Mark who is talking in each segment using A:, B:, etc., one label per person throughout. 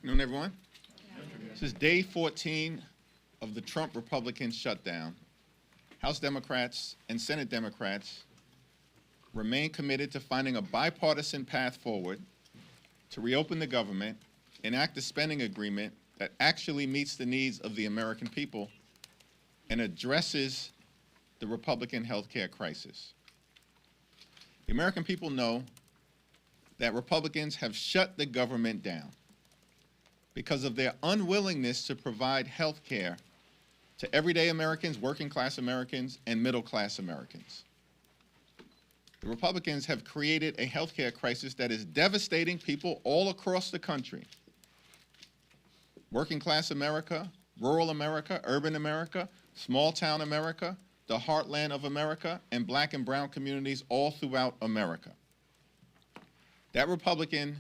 A: Afternoon, everyone. This is day 14 of the Trump Republican shutdown. House Democrats and Senate Democrats remain committed to finding a bipartisan path forward to reopen the government, enact a spending agreement that actually meets the needs of the American people and addresses the Republican health care crisis. The American people know that Republicans have shut the government down because of their unwillingness to provide health care to everyday Americans, working class Americans, and middle class Americans. The Republicans have created a health care crisis that is devastating people all across the country. Working class America, rural America, urban America, small town America, the heartland of America, and black and brown communities all throughout America. That Republican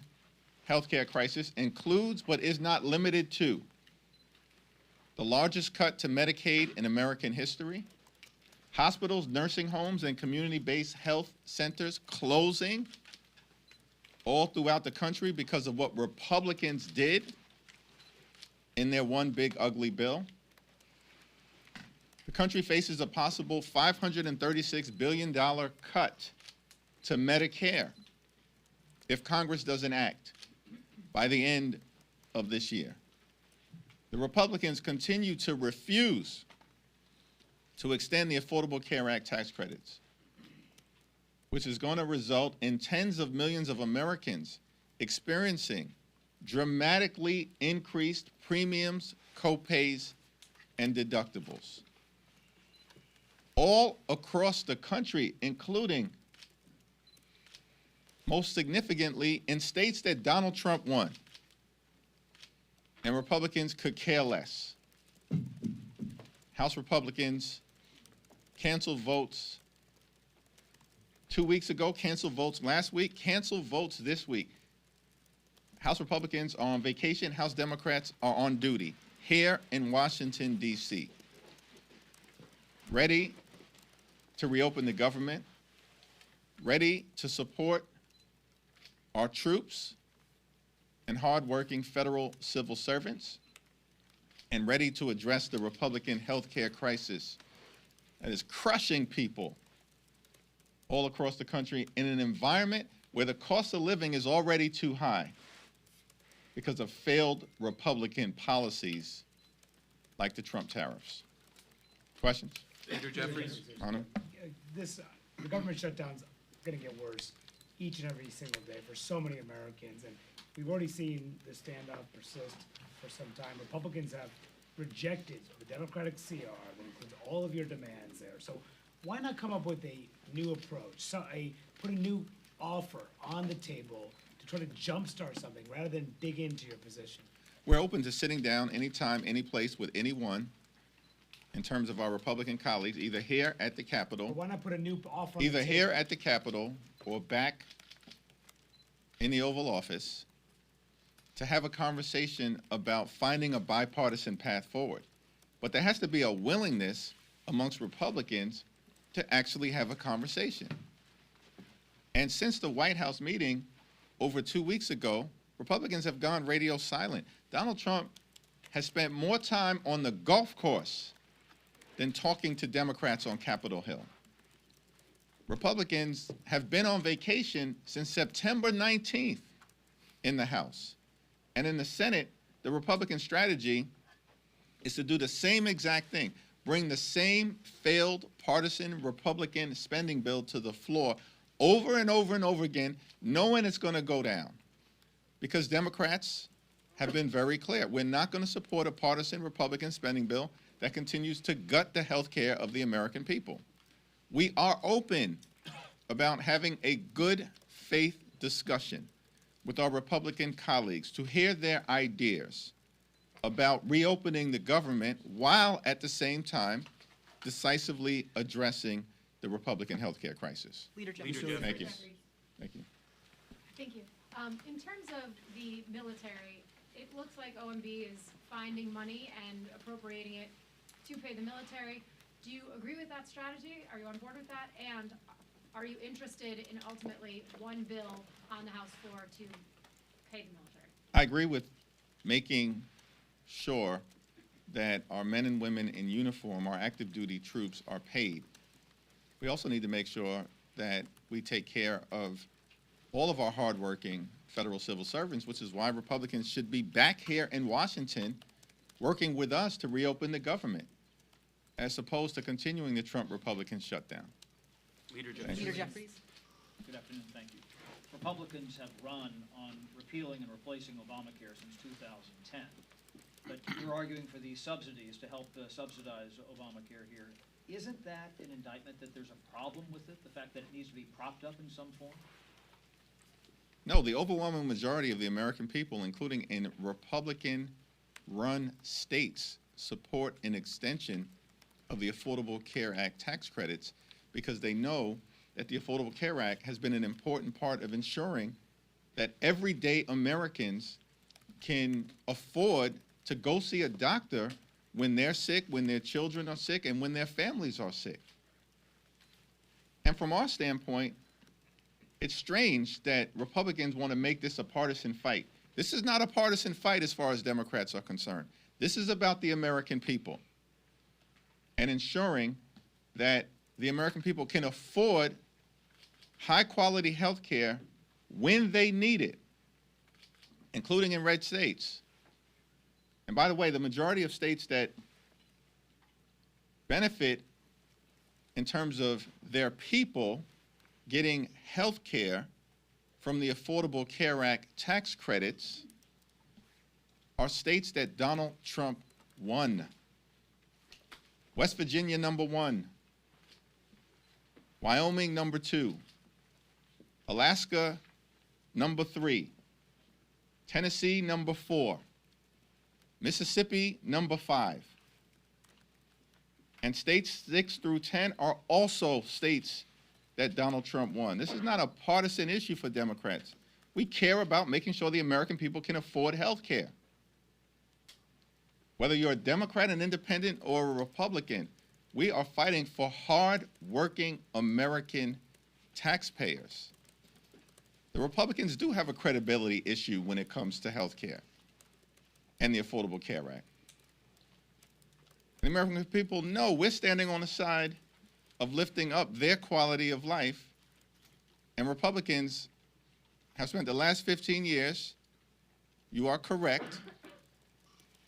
A: health care crisis includes, but is not limited to, the largest cut to Medicaid in American history, hospitals, nursing homes, and community-based health centers closing all throughout the country because of what Republicans did in their one big ugly bill. The country faces a possible $536 billion cut to Medicare if Congress doesn't act by the end of this year. The Republicans continue to refuse to extend the Affordable Care Act tax credits, which is going to result in tens of millions of Americans experiencing dramatically increased premiums, copays, and deductibles. All across the country, including, most significantly, in states that Donald Trump won, and Republicans could care less. House Republicans canceled votes 2 weeks ago, canceled votes last week, canceled votes this week. House Republicans are on vacation, House Democrats are on duty here in Washington, D.C., ready to reopen the government, ready to support our troops and hardworking federal civil servants, and ready to address the Republican health care crisis that is crushing people all across the country in an environment where the cost of living is already too high because of failed Republican policies like the Trump tariffs. Questions?
B: Leader Jeffries.
A: Honor?
C: The government shutdown's going to get worse each and every single day for so many Americans, and we've already seen the standoff persist for some time. Republicans have rejected the Democratic CR that includes all of your demands there. So why not come up with a new approach, put a new offer on the table to try to jumpstart something rather than dig into your position?
A: We're open to sitting down anytime, any place with anyone in terms of our Republican colleagues, either here at the Capitol,
C: But why not put a new offer on the
A: either
C: table?
A: here at the Capitol or back in the Oval Office, to have a conversation about finding a bipartisan path forward. But there has to be a willingness amongst Republicans to actually have a conversation. And since the White House meeting over 2 weeks ago, Republicans have gone radio silent. Donald Trump has spent more time on the golf course than talking to Democrats on Capitol Hill. Republicans have been on vacation since September 19th in the House. And in the Senate, the Republican strategy is to do the same exact thing, bring the same failed partisan Republican spending bill to the floor over and over and over again, knowing it's going to go down. Because Democrats have been very clear. We're not going to support a partisan Republican spending bill that continues to gut the health care of the American people. We are open about having a good faith discussion with our Republican colleagues to hear their ideas about reopening the government while at the same time decisively addressing the Republican health care crisis.
D: Leader Jeffries.
B: Leader
A: Thank you.
B: Jeffries.
A: Thank you.
E: Thank you. In terms of the military, it looks like OMB is finding money and appropriating it to pay the military. Do you agree with that strategy? Are you on board with that? And are you interested in ultimately one bill on the House floor to pay the military?
A: I agree with making sure that our men and women in uniform, our active duty troops, are paid. We also need to make sure that we take care of all of our hardworking federal civil servants, which is why Republicans should be back here in Washington working with us to reopen the government, as opposed to continuing the Trump Republican shutdown.
B: Leader Jeffries.
D: Leader Jeffries.
F: Good afternoon, thank you. Republicans have run on repealing and replacing Obamacare since 2010. But you're arguing for these subsidies to help subsidize Obamacare here. Isn't that an indictment that there's a problem with it, the fact that it needs to be propped up in some form?
A: No, the overwhelming majority of the American people, including in Republican-run states, support an extension of the Affordable Care Act tax credits because they know that the Affordable Care Act has been an important part of ensuring that everyday Americans can afford to go see a doctor when they're sick, when their children are sick, and when their families are sick. And from our standpoint, it's strange that Republicans want to make this a partisan fight. This is not a partisan fight as far as Democrats are concerned. This is about the American people and ensuring that the American people can afford high-quality health care when they need it, including in red states. And by the way, the majority of states that benefit in terms of their people getting health care from the Affordable Care Act tax credits are states that Donald Trump won. West Virginia, number 1. Wyoming, number 2. Alaska, number 3. Tennessee, number 4. Mississippi, number 5. And states 6 through 10 are also states that Donald Trump won. This is not a partisan issue for Democrats. We care about making sure the American people can afford health care. Whether you're a Democrat, an independent, or a Republican, we are fighting for hard-working American taxpayers. The Republicans do have a credibility issue when it comes to health care and the Affordable Care Act. The American people know we're standing on the side of lifting up their quality of life, and Republicans have spent the last 15 years, you are correct,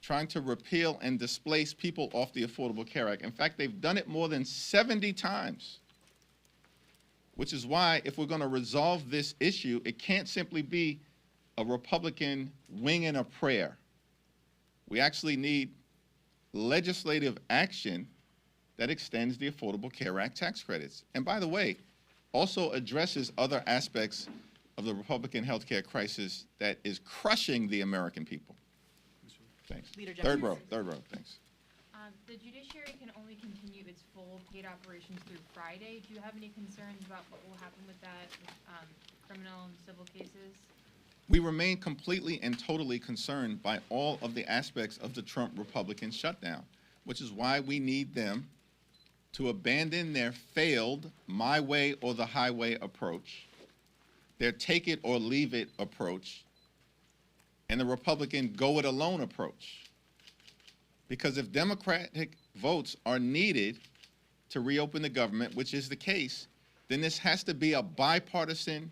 A: trying to repeal and displace people off the Affordable Care Act. In fact, they've done it more than 70 times, which is why if we're going to resolve this issue, it can't simply be a Republican wing and a prayer. We actually need legislative action that extends the Affordable Care Act tax credits. And by the way, also addresses other aspects of the Republican health care crisis that is crushing the American people. Thanks.
D: Leader
A: Third
D: Jeffries.
A: row, thanks.
G: The judiciary can only continue its full paid operations through Friday. Do you have any concerns about what will happen with that, criminal and civil cases?
A: We remain completely and totally concerned by all of the aspects of the Trump Republican shutdown, which is why we need them to abandon their failed my way or the highway approach, their take it or leave it approach, and the Republican go it alone approach. Because if Democratic votes are needed to reopen the government, which is the case, then this has to be a bipartisan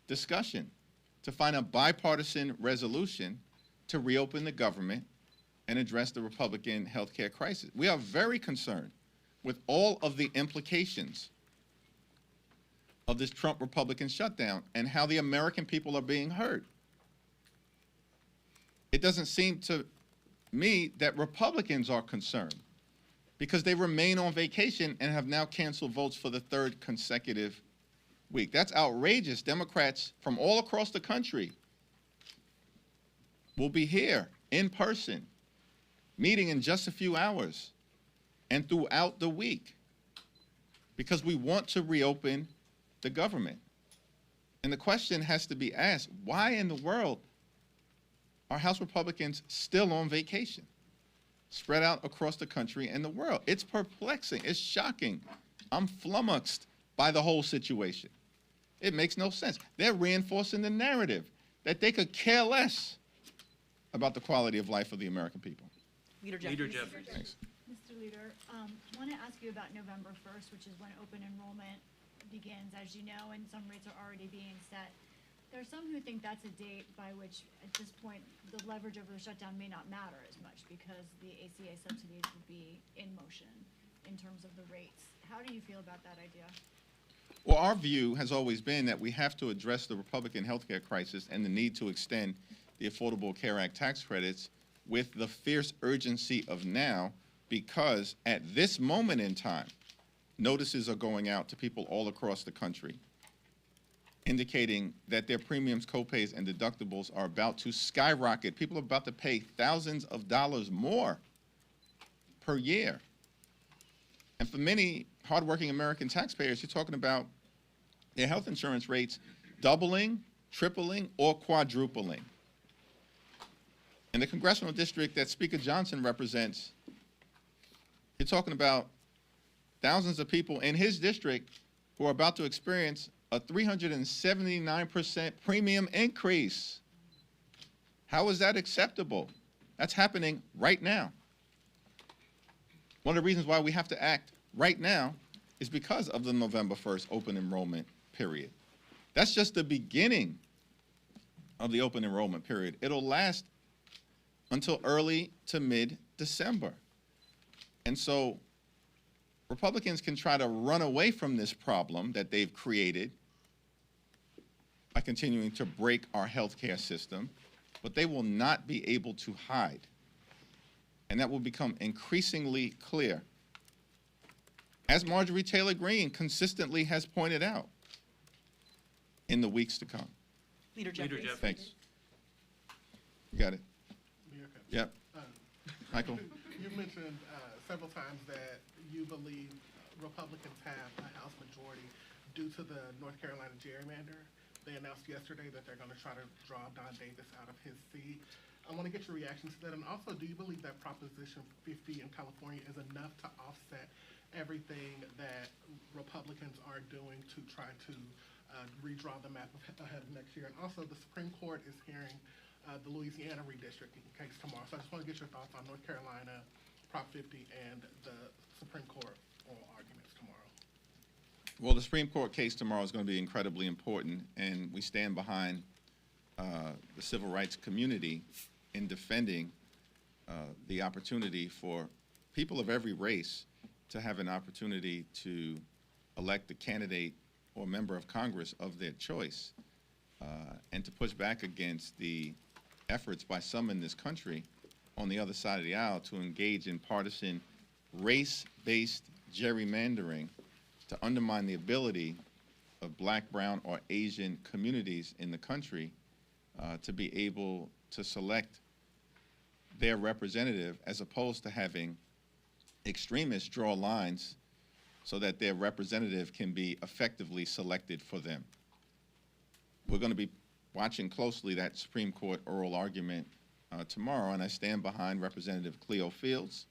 A: discussion to find a bipartisan resolution to reopen the government and address the Republican health care crisis. We are very concerned with all of the implications of this Trump Republican shutdown and how the American people are being hurt. It doesn't seem to me that Republicans are concerned because they remain on vacation and have now canceled votes for the 3rd consecutive week. That's outrageous. Democrats from all across the country will be here in person, meeting in just a few hours and throughout the week because we want to reopen the government. And the question has to be asked, why in the world are House Republicans still on vacation, spread out across the country and the world? It's perplexing. It's shocking. I'm flummoxed by the whole situation. It makes no sense. They're reinforcing the narrative that they could care less about the quality of life of the American people.
B: Leader
D: Leader
B: Jeffries.
D: Jeffries.
A: Thanks.
H: Mr. Leader, want to ask you about November 1st, which is when open enrollment begins, as you know, and some rates are already being set. There are some who think that's a date by which, at this point, the leverage over the shutdown may not matter as much because the ACA subsidies will be in motion in terms of the rates. How do you feel about that idea?
A: Well, our view has always been that we have to address the Republican healthcare crisis and the need to extend the Affordable Care Act tax credits with the fierce urgency of now, because at this moment in time, notices are going out to people all across the country indicating that their premiums, copays, and deductibles are about to skyrocket. People are about to pay thousands of dollars more per year. And for many hardworking American taxpayers, you're talking about their health insurance rates doubling, tripling, or quadrupling. In the congressional district that Speaker Johnson represents, you're talking about thousands of people in his district who are about to experience a 379% premium increase. How is that acceptable? That's happening right now. One of the reasons why we have to act right now is because of the November 1st open enrollment period. That's just the beginning of the open enrollment period. It'll last until early to mid-December. And so Republicans can try to run away from this problem that they've created by continuing to break our healthcare system, but they will not be able to hide. And that will become increasingly clear. As Marjorie Taylor Greene consistently has pointed out in the weeks to come.
B: Leader Jeffries.
D: Jeffries.
A: Thanks. You got it? Yep. Michael?
I: You mentioned several times that you believe Republicans have a House majority due to the North Carolina gerrymander. They announced yesterday that they're going to try to draw Don Davis out of his seat. I want to get your reaction to that. And also, do you believe that Proposition 50 in California is enough to offset everything that Republicans are doing to try to redraw the map ahead of next year? And also, the Supreme Court is hearing the Louisiana redistricting case tomorrow. So I just want to get your thoughts on North Carolina, Prop 50, and the Supreme Court oral arguments tomorrow.
A: Well, the Supreme Court case tomorrow is going to be incredibly important, and we stand behind the civil rights community in defending the opportunity for people of every race to have an opportunity to elect the candidate or member of Congress of their choice, and to push back against the efforts by some in this country on the other side of the aisle to engage in partisan race-based gerrymandering to undermine the ability of Black, brown, or Asian communities in the country to be able to select their representative, as opposed to having extremists draw lines so that their representative can be effectively selected for them. We're going to be watching closely that Supreme Court oral argument tomorrow, and I stand behind Representative Cleo Fields,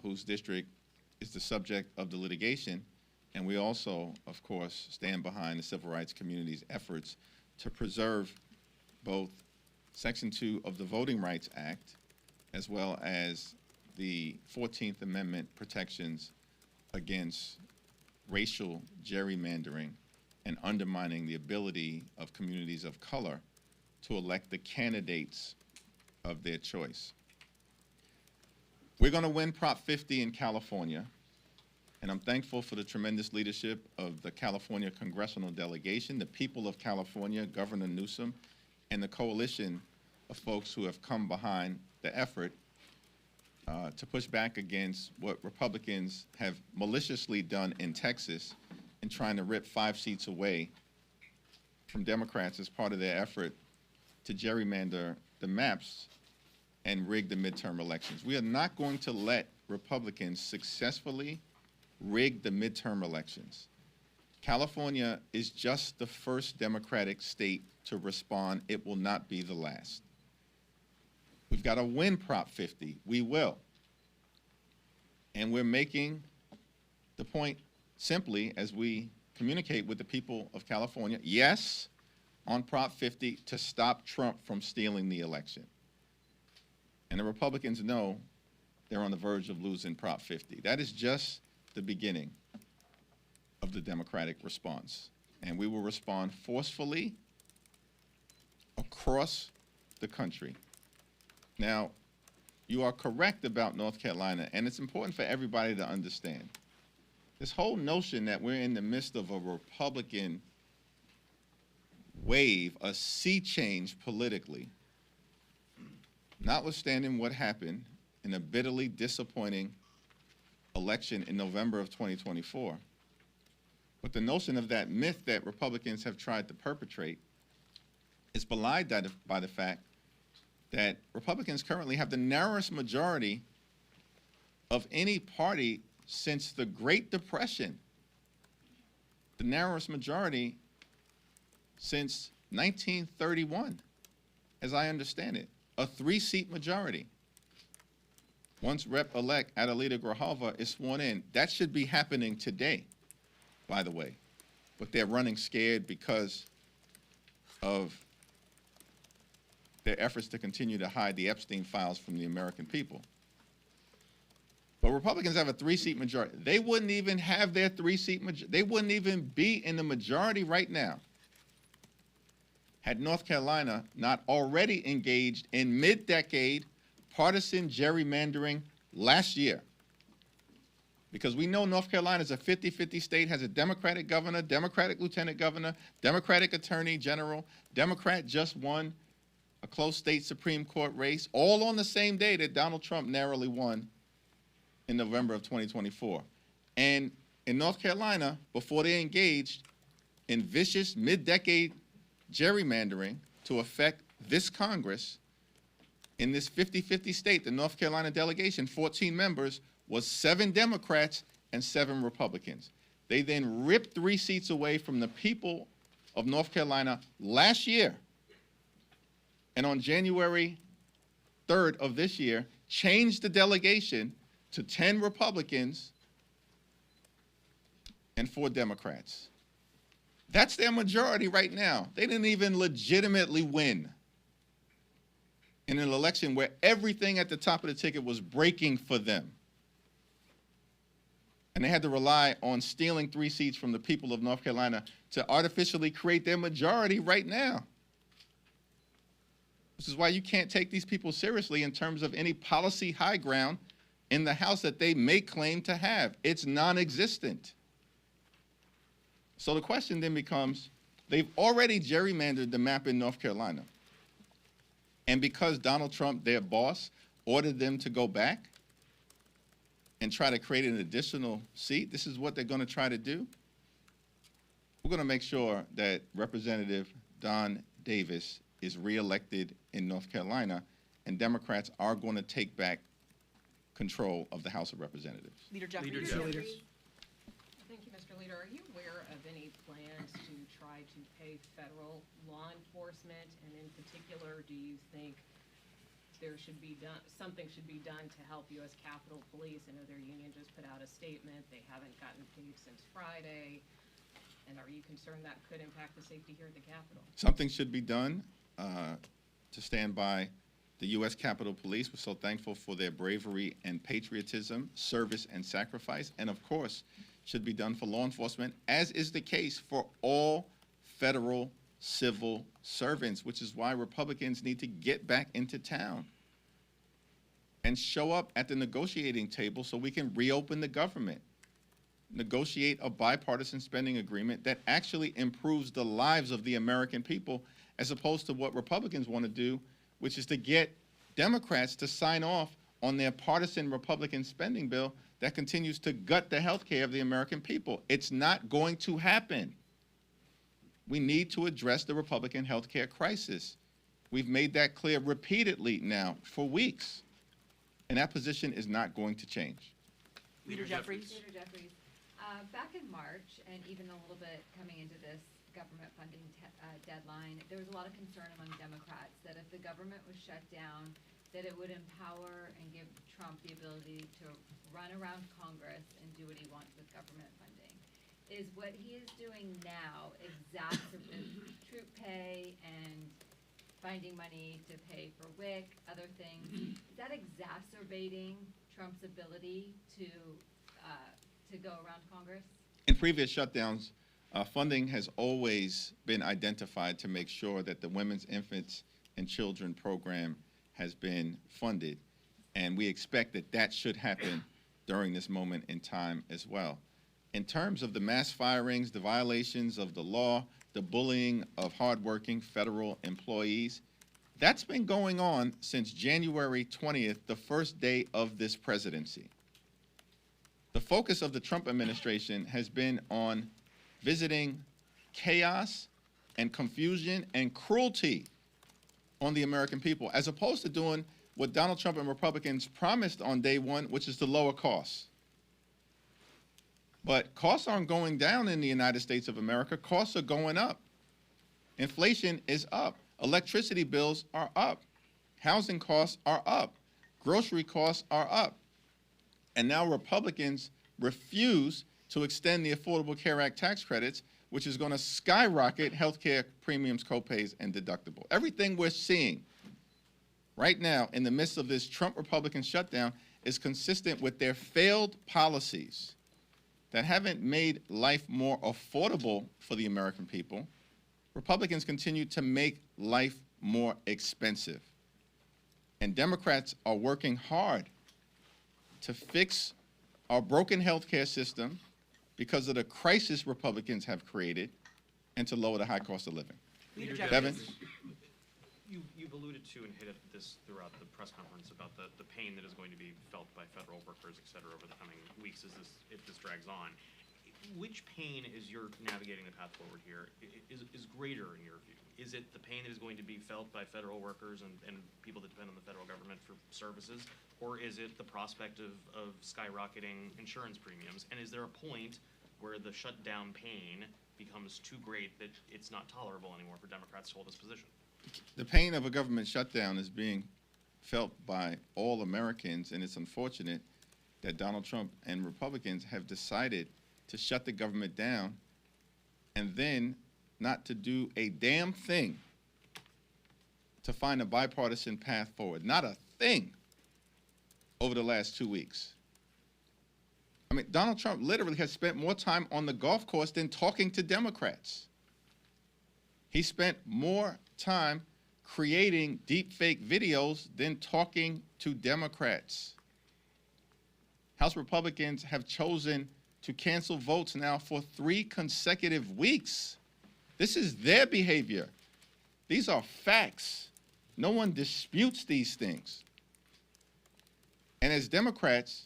A: whose district is the subject of the litigation. And we also, of course, stand behind the civil rights community's efforts to preserve both Section 2 of the Voting Rights Act, as well as the 14th Amendment protections against racial gerrymandering and undermining the ability of communities of color to elect the candidates of their choice. We're going to win Prop 50 in California. And I'm thankful for the tremendous leadership of the California congressional delegation, the people of California, Governor Newsom, and the coalition of folks who have come behind the effort to push back against what Republicans have maliciously done in Texas in trying to rip 5 seats away from Democrats as part of their effort to gerrymander the maps and rig the midterm elections. We are not going to let Republicans successfully rig the midterm elections. California is just the first Democratic state to respond. It will not be the last. We've got to win Prop 50. We will. And we're making the point simply as we communicate with the people of California, yes, on Prop 50 to stop Trump from stealing the election. And the Republicans know they're on the verge of losing Prop 50. That is just the beginning of the Democratic response. And we will respond forcefully across the country. Now, you are correct about North Carolina, and it's important for everybody to understand. This whole notion that we're in the midst of a Republican wave, a sea change politically, notwithstanding what happened in a bitterly disappointing election in November of 2024. But the notion of that myth that Republicans have tried to perpetrate is belied by the fact that Republicans currently have the narrowest majority of any party since the Great Depression. The narrowest majority since 1931, as I understand it, a 3-seat majority. Once Rep-elect Adelita Grijalva is sworn in, that should be happening today, by the way. But they're running scared because of their efforts to continue to hide the Epstein files from the American people. But Republicans have a 3-seat majority. They wouldn't even have their 3-seat majority. They wouldn't even be in the majority right now had North Carolina not already engaged in mid-decade partisan gerrymandering last year. Because we know North Carolina is a 50-50 state, has a Democratic governor, Democratic lieutenant governor, Democratic attorney general, Democrat just won a close state Supreme Court race, all on the same day that Donald Trump narrowly won in November of 2024. And in North Carolina, before they engaged in vicious mid-decade gerrymandering to affect this Congress, in this 50-50 state, the North Carolina delegation, 14 members, was 7 Democrats and 7 Republicans. They then ripped 3 seats away from the people of North Carolina last year. And on January 3rd of this year, changed the delegation to 10 Republicans and 4 Democrats. That's their majority right now. They didn't even legitimately win in an election where everything at the top of the ticket was breaking for them. And they had to rely on stealing 3 seats from the people of North Carolina to artificially create their majority right now. This is why you can't take these people seriously in terms of any policy high ground in the House that they may claim to have. It's non-existent. So the question then becomes, they've already gerrymandered the map in North Carolina. And because Donald Trump, their boss, ordered them to go back and try to create an additional seat, this is what they're going to try to do. We're going to make sure that Representative Don Davis is reelected in North Carolina, and Democrats are going to take back control of the House of Representatives.
B: Leader Jeffries.
D: Thank you, Mr. Leader. Are you aware of any plans to try to pay federal law enforcement? And in particular, do you think there should be something should be done to help U.S. Capitol Police? I know their union just put out a statement. They haven't gotten paid since Friday. And are you concerned that could impact the safety here at the Capitol?
A: Something should be done to stand by the U.S. Capitol Police. We're so thankful for their bravery and patriotism, service and sacrifice, and of course, should be done for law enforcement, as is the case for all federal civil servants, which is why Republicans need to get back into town and show up at the negotiating table so we can reopen the government, negotiate a bipartisan spending agreement that actually improves the lives of the American people, as opposed to what Republicans want to do, which is to get Democrats to sign off on their partisan Republican spending bill that continues to gut the health care of the American people. It's not going to happen. We need to address the Republican health care crisis. We've made that clear repeatedly now for weeks, and that position is not going to change.
B: Leader Jeffries.
J: Leader Jeffries, back in March, and even a little bit coming into this government funding deadline, there was a lot of concern among Democrats that if the government was shut down, that it would empower and give Trump the ability to run around Congress and do what he wants with government funding. Is what he is doing now exacerbate troop pay and finding money to pay for WIC, other things. Is that exacerbating Trump's ability to go around Congress?
A: In previous shutdowns, funding has always been identified to make sure that the Women's, Infants, and Children program has been funded. And we expect that that should happen during this moment in time as well. In terms of the mass firings, the violations of the law, the bullying of hardworking federal employees, that's been going on since January 20th, the first day of this presidency. The focus of the Trump administration has been on visiting chaos and confusion and cruelty on the American people, as opposed to doing what Donald Trump and Republicans promised on day one, which is to lower costs. But costs aren't going down in the United States of America. Costs are going up. Inflation is up. Electricity bills are up. Housing costs are up. Grocery costs are up. And now Republicans refuse to extend the Affordable Care Act tax credits, which is going to skyrocket health care premiums, copays, and deductible. Everything we're seeing right now in the midst of this Trump Republican shutdown is consistent with their failed policies that haven't made life more affordable for the American people. Republicans continue to make life more expensive. And Democrats are working hard to fix our broken healthcare system because of the crisis Republicans have created and to lower the high cost of living.
B: Leader
A: Devin?
B: You've alluded to and hit at this throughout the press conference about the pain that is going to be felt by federal workers, et cetera, over the coming weeks if this drags on. Which pain, as you're navigating the path forward here, is greater in your view? Is it the pain that is going to be felt by federal workers and people that depend on the federal government for services? Or is it the prospect of skyrocketing insurance premiums? And is there a point where the shutdown pain becomes too great that it's not tolerable anymore for Democrats to hold this position?
A: The pain of a government shutdown is being felt by all Americans, and it's unfortunate that Donald Trump and Republicans have decided to shut the government down and then not to do a damn thing to find a bipartisan path forward. Not a thing over the last 2 weeks. I mean, Donald Trump literally has spent more time on the golf course than talking to Democrats. He spent more time creating deepfake videos than talking to Democrats. House Republicans have chosen to cancel votes now for 3 consecutive weeks. This is their behavior. These are facts. No one disputes these things. And as Democrats,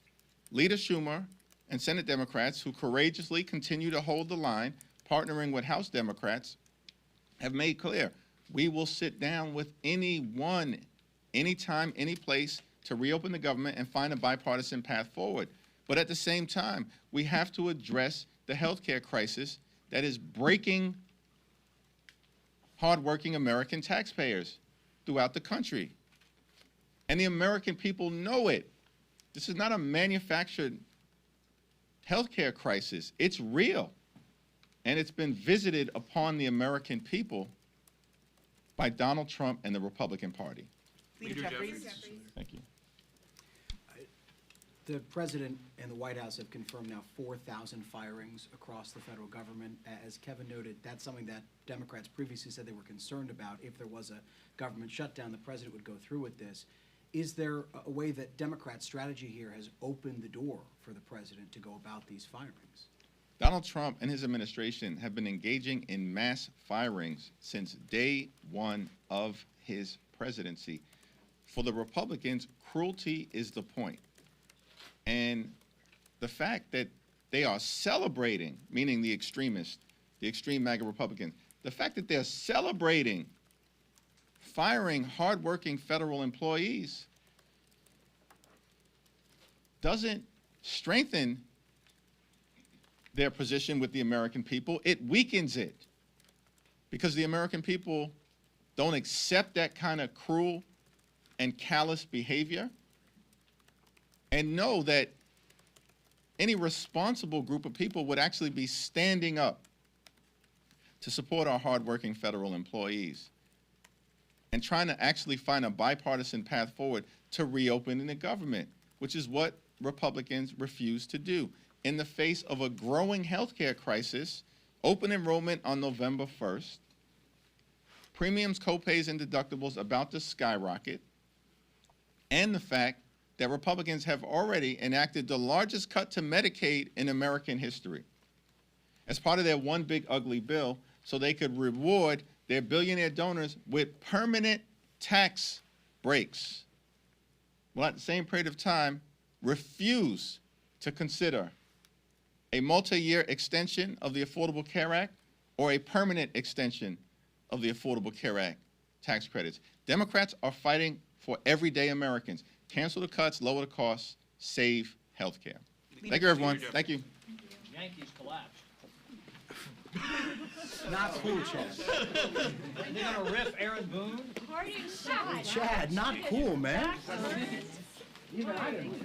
A: Leader Schumer and Senate Democrats who courageously continue to hold the line, partnering with House Democrats, have made clear, we will sit down with anyone, anytime, any place to reopen the government and find a bipartisan path forward. But at the same time, we have to address the healthcare crisis that is breaking hardworking American taxpayers throughout the country. And the American people know it. This is not a manufactured healthcare crisis. It's real. And it's been visited upon the American people by Donald Trump and the Republican Party.
K: Leader Jeffries.
A: Thank you.
K: The President and the White House have confirmed now 4,000 firings across the federal government. As Kevin noted, that's something that Democrats previously said they were concerned about. If there was a government shutdown, the President would go through with this. Is there a way that Democrats' strategy here has opened the door for the President to go about these firings?
A: Donald Trump and his administration have been engaging in mass firings since day one of his presidency. For the Republicans, cruelty is the point. And the fact that they are celebrating, meaning the extremists, the extreme MAGA Republicans, the fact that they're celebrating firing hardworking federal employees doesn't strengthen their position with the American people. It weakens it because the American people don't accept that kind of cruel and callous behavior and know that any responsible group of people would actually be standing up to support our hardworking federal employees. and trying to actually find a bipartisan path forward to reopening the government, which is what Republicans refuse to do. In the face of a growing healthcare crisis, open enrollment on November 1st, premiums, copays, and deductibles about to skyrocket, and the fact that Republicans have already enacted the largest cut to Medicaid in American history as part of their one big ugly bill so they could reward their billionaire donors with permanent tax breaks. Well, at the same period of time, refuse to consider a multi-year extension of the Affordable Care Act or a permanent extension of the Affordable Care Act tax credits. Democrats are fighting for everyday Americans. Cancel the cuts, lower the costs, save health care. Thank you, everyone. Thank you.
F: Yankees collapsed.
K: Not cool, Chad.
F: They're gonna riff Aaron Boone?
H: Party shot.
K: Chad, not cool, man.
C: Even I didn't.